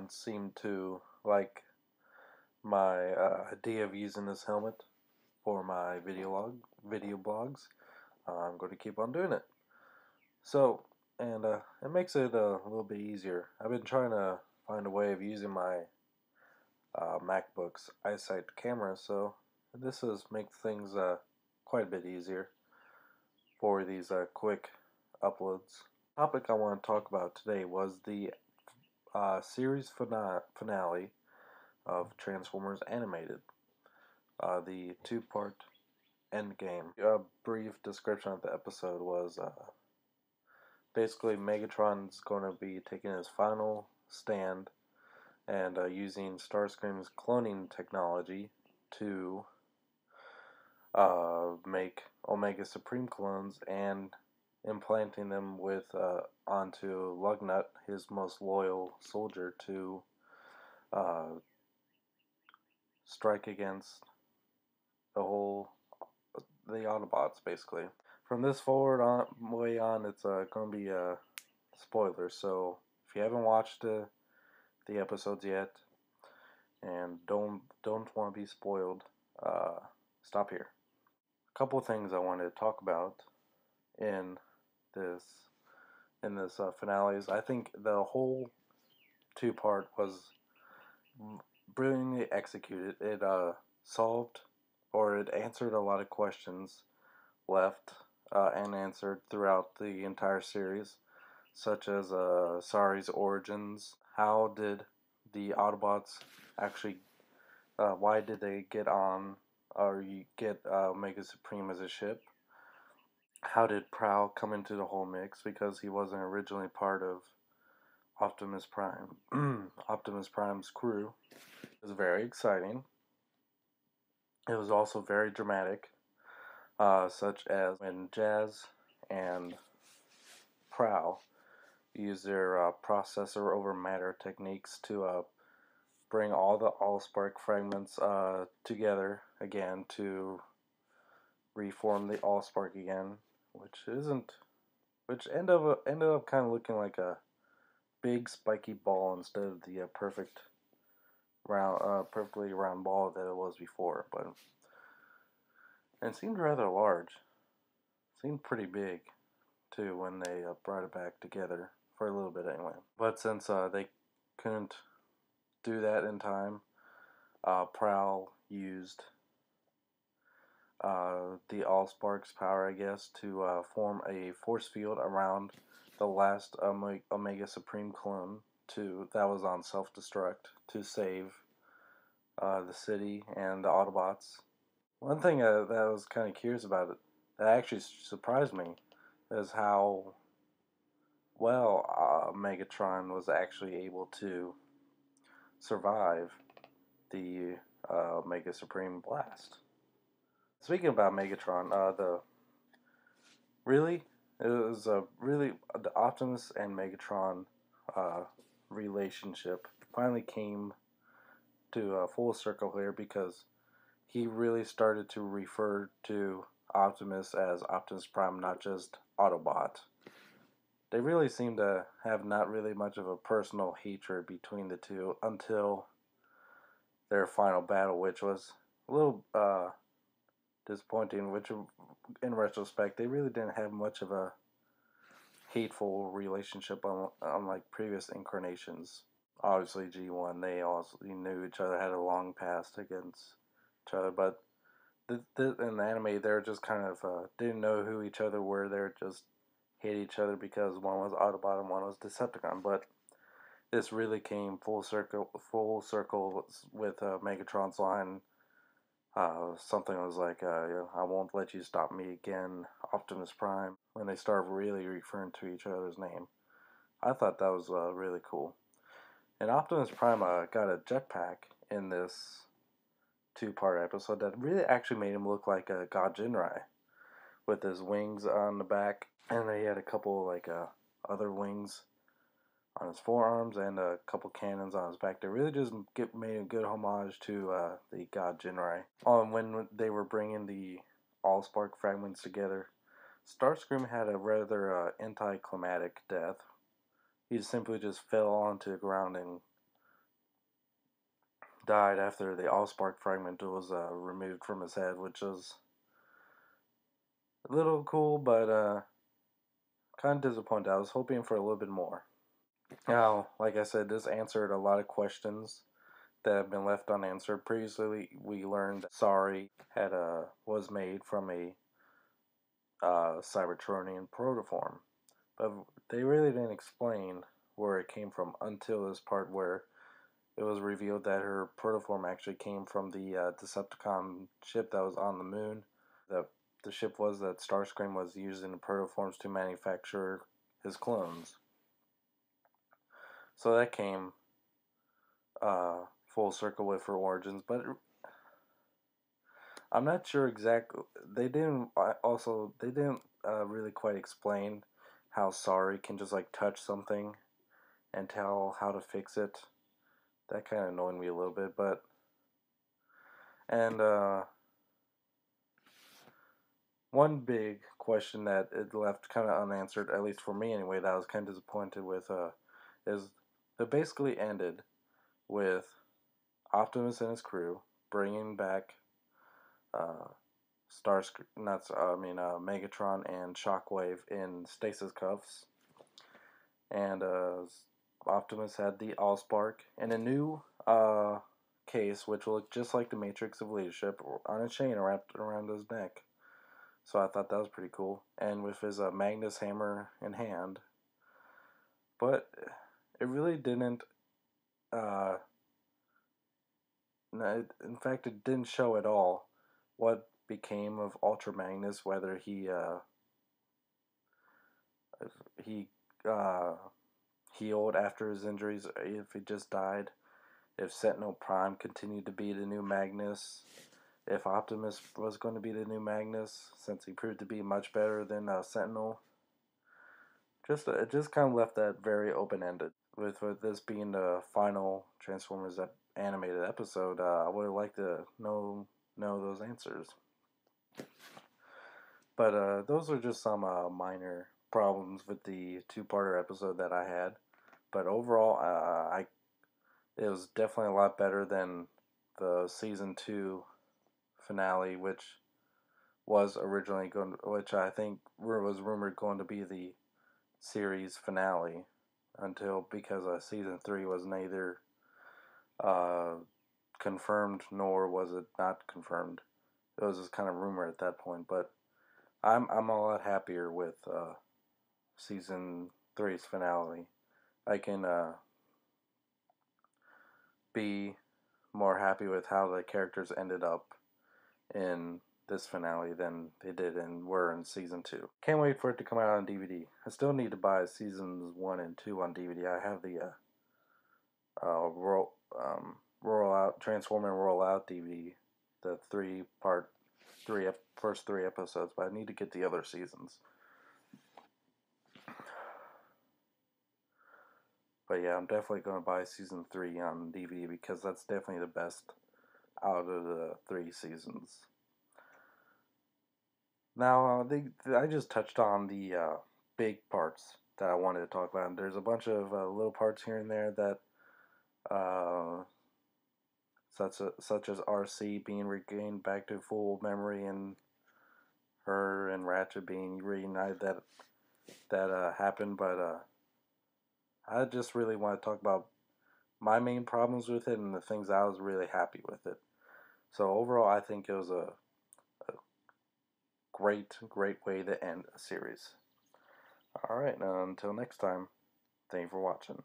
audience seemed to like my idea of using this helmet for my video blogs. I'm going to keep on doing it. So, and it makes it a little bit easier. I've been trying to find a way of using my MacBook's iSight camera, so this has made things quite a bit easier for these quick uploads. The topic I want to talk about today was the series finale of Transformers Animated, the two-part Endgame. A brief description of the episode was basically Megatron's going to be taking his final stand and using Starscream's cloning technology to make Omega Supreme clones and implanting them with onto Lugnut, his most loyal soldier, to uh, strike against the Autobots, basically. From this forward way on, it's going to be spoilers. So if you haven't watched the episodes yet and don't want to be spoiled, stop here. A couple of things I wanted to talk about in this finale is I think the whole two-part was brilliantly executed. It solved, or it answered a lot of questions left unanswered throughout the entire series, such as Sari's origins. How did the Autobots actually? Why did they get on, or get Omega Supreme as a ship? How did Prowl come into the whole mix? Because he wasn't originally part of Optimus Prime. Optimus Prime's crew. It was very exciting. It was also very dramatic, such as when Jazz and Prowl use their processor over matter techniques to bring all the Allspark fragments together again to reform the Allspark again, which ended up kind of looking like a big spiky ball instead of the perfectly round ball that it was before. But and it seemed rather large. It seemed pretty big too when they brought it back together for a little bit anyway. But since they couldn't do that in time, Prowl used the Allspark's power, I guess, to form a force field around the last Omega Supreme clone that was on self-destruct to save the city and the Autobots. One thing that I was kind of curious about it, that actually surprised me, is how well Megatron was actually able to survive the Omega Supreme blast. Speaking about Megatron, the Optimus and Megatron relationship finally came to a full circle here, because he really started to refer to Optimus as Optimus Prime, not just Autobot. They really seem to have not really much of a personal hatred between the two until their final battle, which was a little disappointing, which in retrospect they really didn't have much of a hateful relationship unlike previous incarnations. Obviously G1, they also knew each other, had a long past against each other, but in the anime they're just kind of didn't know who each other were. They're just hate each other because one was Autobot and one was Decepticon. But this really came full circle with Megatron's line. Something was like, I won't let you stop me again, Optimus Prime, when they start really referring to each other's name. I thought that was really cool. And Optimus Prime got a jetpack in this two-part episode that really actually made him look like a God Jinrai, with his wings on the back, and he had a couple like other wings on his forearms and a couple cannons on his back. They really just made a good homage to the God Jinrai. When they were bringing the Allspark fragments together, Starscream had a rather anticlimactic death. He simply just fell onto the ground and died after the Allspark fragment was removed from his head, which was a little cool, but kind of disappointed. I was hoping for a little bit more. Now, like I said, this answered a lot of questions that have been left unanswered. Previously, we learned that Sorry had was made from a Cybertronian protoform, but they really didn't explain where it came from until this part where it was revealed that her protoform actually came from the Decepticon ship that was on the moon. The ship was that Starscream was using the protoforms to manufacture his clones. So that came full circle with her origins, but I'm not sure exactly. They didn't really quite explain how Sorry can just like touch something and tell how to fix it. That kind of annoyed me a little bit, but and one big question that it left kind of unanswered, at least for me anyway, that I was kind of disappointed with, is it basically ended with Optimus and his crew bringing back uh, Megatron and Shockwave in stasis cuffs, and Optimus had the Allspark and a new case which looked just like the Matrix of Leadership on a chain wrapped around his neck. So I thought that was pretty cool, and with his Magnus hammer in hand. But it really didn't. No, in fact, it didn't show at all what became of Ultra Magnus, whether he uh, healed after his injuries, if he just died, if Sentinel Prime continued to be the new Magnus, if Optimus was going to be the new Magnus, since he proved to be much better than Sentinel. It just kind of left that very open ended. With this being the final Transformers animated episode, I would have liked to know those answers. But those are just some minor problems with the two-parter episode that I had. But overall, it was definitely a lot better than the season 2 finale, which was originally which I think was rumored going to be the series finale, because season 3 was neither uh, confirmed nor was it not confirmed. It was just kind of rumor at that point, but I'm a lot happier with season three's finale. I can be more happy with how the characters ended up in this finale than they did and were in season 2. Can't wait for it to come out on DVD. I still need to buy seasons 1 and 2 on DVD. I have the roll out Transform and Roll Out DVD, the first 3 episodes, but I need to get the other seasons. But yeah, I'm definitely going to buy season 3 on DVD because that's definitely the best out of the 3 seasons. Now, I just touched on the big parts that I wanted to talk about. There's a bunch of little parts here and there that, such as RC being regained back to full memory, and her and Ratchet being reunited. That happened, but I just really want to talk about my main problems with it and the things I was really happy with it. So overall, I think it was a great way to end a series. Alright, now until next time, thank you for watching.